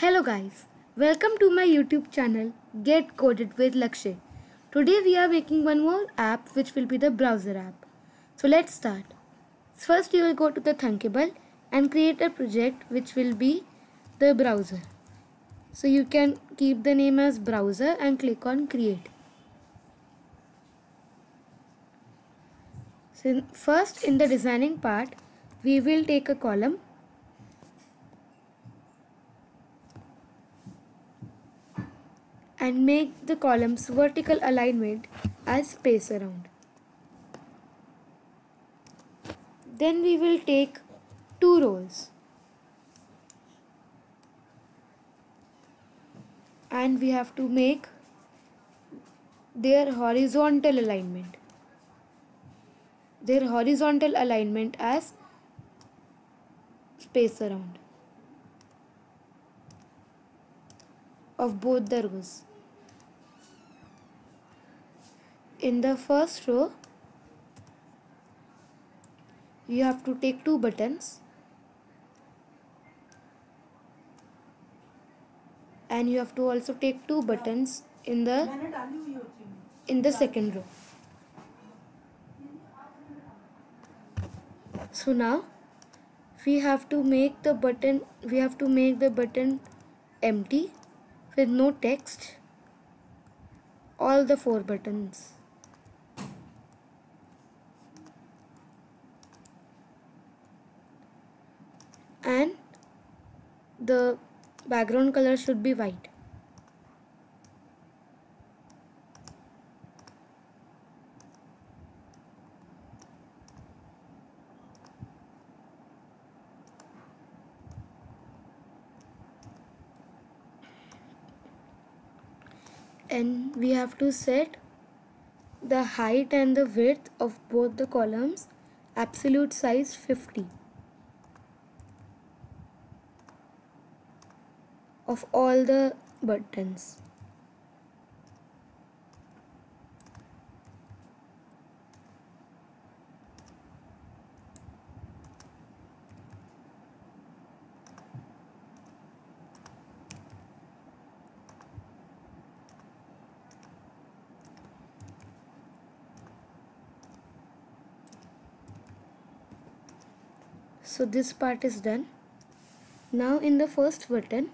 Hello guys, welcome to my YouTube channel Get Coded with Lakshay. Today we are making one more app which will be the browser app. So let's start. First you will go to the Thunkable and create a project which will be the browser. So you can keep the name as browser and click on create. So first in the designing part we will take a column and make the column's vertical alignment as space around. Then we will take two rows and we have to make their horizontal alignment. Their horizontal alignment as space around of both the rows. In the first row, you have to take two buttons and you have to also take two buttons in the second row. So now we have to make the button empty with no text, all the four buttons. And the background color should be white. And we have to set the height and the width of both the columns absolute size 50 of all the buttons. So this part is done. Now in the first button,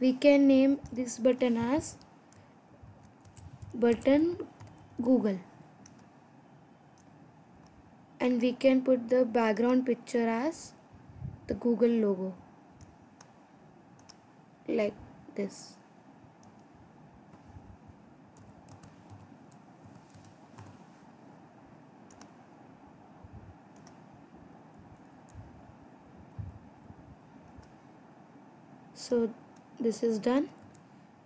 we can name this button as button Google, and we can put the background picture as the Google logo like this. So this is done.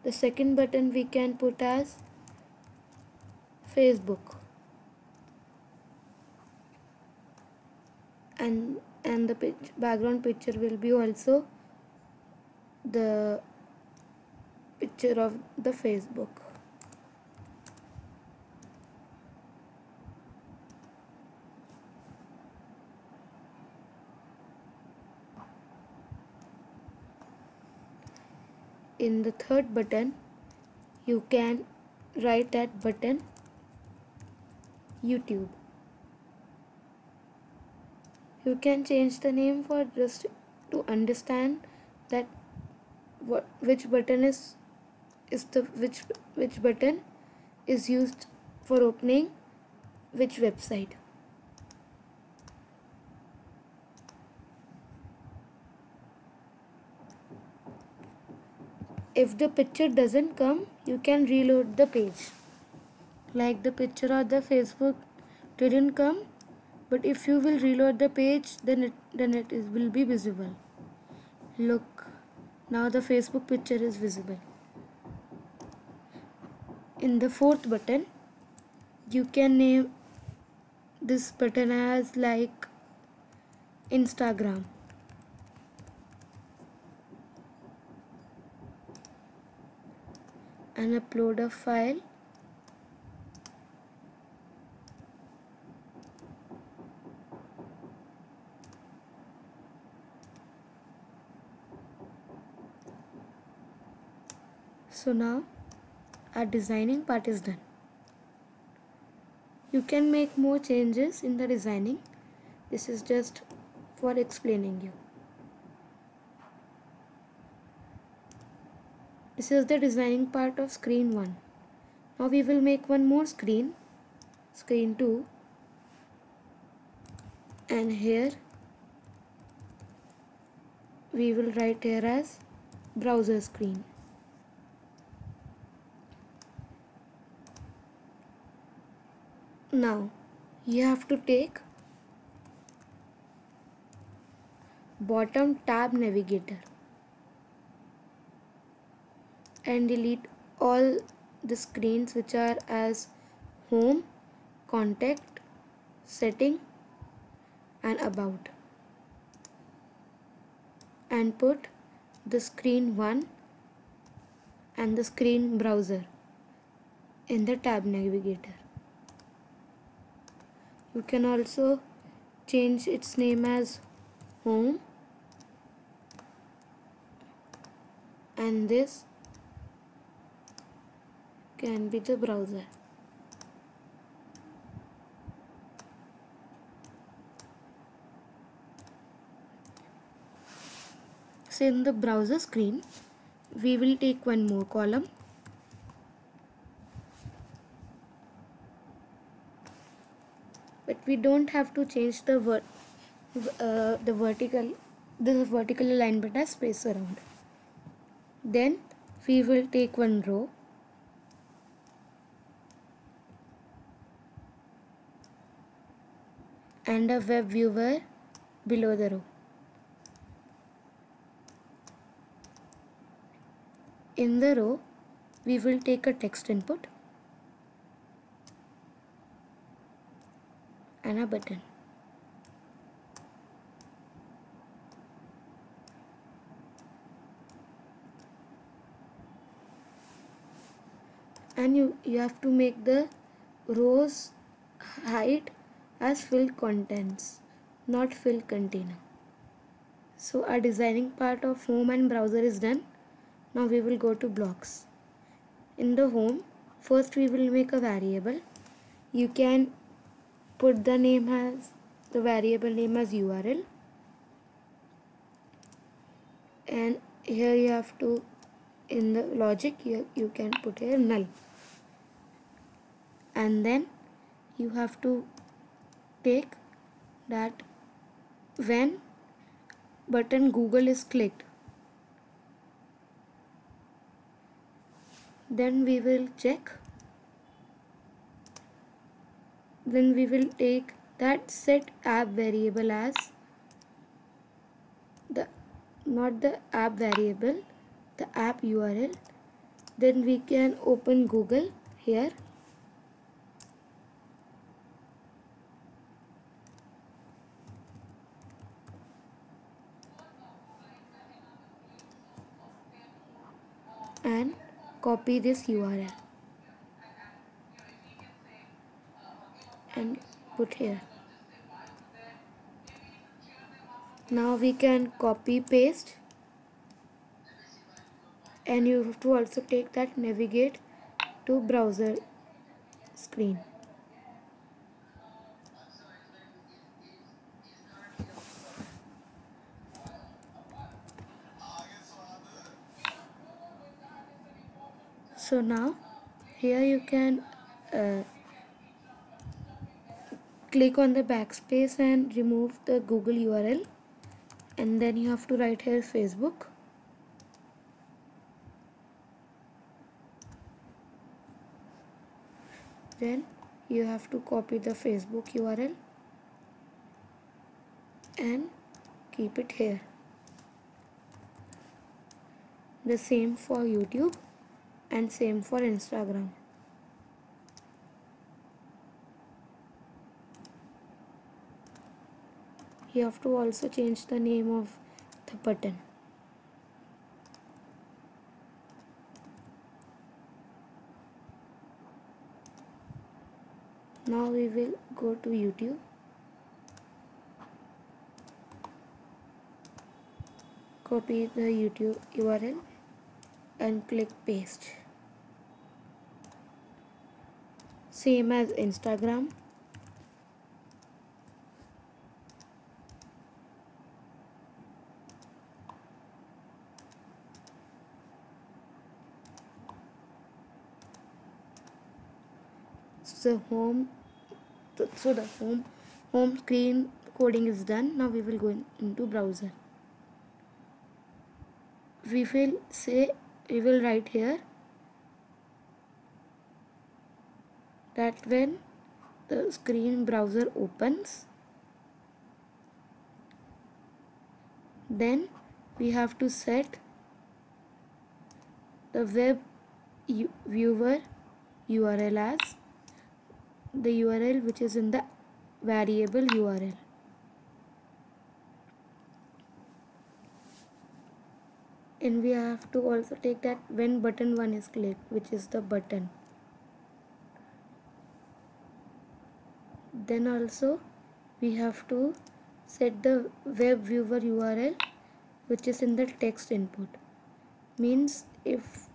The second button we can put as Facebook, and the background picture will be also the picture of the Facebook. In the third button, you can write that button YouTube. You can change the name for just to understand that which button is which button is used for opening which website. If the picture doesn't come, you can reload the page. Like the picture of the Facebook didn't come, but if you will reload the page, then it will be visible. Look, now the Facebook picture is visible. In the fourth button, you can name this button as like Instagram. And upload a file. So now our designing part is done. You can make more changes in the designing. This is just for explaining you. This is the designing part of screen 1. Now we will make one more screen, screen 2, and here we will write here as browser screen. Now you have to take bottom tab navigator and delete all the screens which are as home, contact, setting and about, and put the screen 1 and the screen browser in the tab navigator. You can also change its name as home, and this can be the browser. So in the browser screen we will take one more column, but we don't have to change the vertical alignment as space around. Then we will take one row and a web viewer below the row. In the row we will take a text input and a button. And you have to make the rows height as fill contents, not fill container. So our designing part of home and browser is done. Now we will go to blocks. In the home, first we will make a variable. You can put the variable name as URL, and here you have to, in the logic you can put here null, and then you have to take that when button Google is clicked, then we will check, then we will take that set app variable as not the app variable, the app URL. Then we can open Google here, and copy this URL and put here. Now we can copy paste, and you have to also take that navigate to browser screen. So now here you can click on the backspace and remove the Google URL, and then you have to write here Facebook. Then you have to copy the Facebook URL and keep it here. The same for YouTube and same for Instagram. You have to also change the name of the button. Now we will go to YouTube. Copy the YouTube URL and click paste. same as Instagram. So the home screen coding is done. Now we will go into browser. We will write here that when the screen browser opens, then we have to set the web viewer URL as the URL which is in the variable URL. And we have to also take that when button 1 is clicked, which is the button. Then also we have to set the web viewer URL which is in the text input. Means if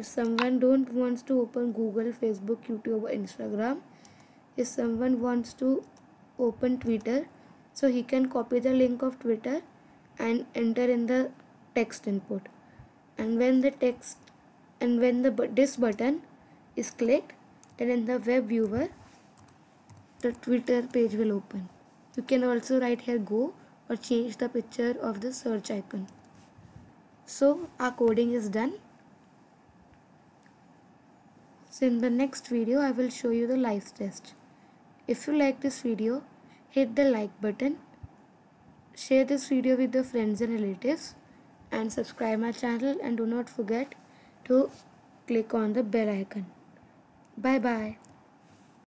someone don't wants to open Google, Facebook, YouTube or Instagram, if someone wants to open Twitter, so he can copy the link of Twitter and enter in the text input, and when this button is clicked, then in the web viewer the Twitter page will open. You can also write here go or change the picture of the search icon. So our coding is done. So in the next video I will show you the live test. If you like this video, hit the like button, share this video with your friends and relatives, and subscribe my channel, and do not forget to click on the bell icon. Bye bye.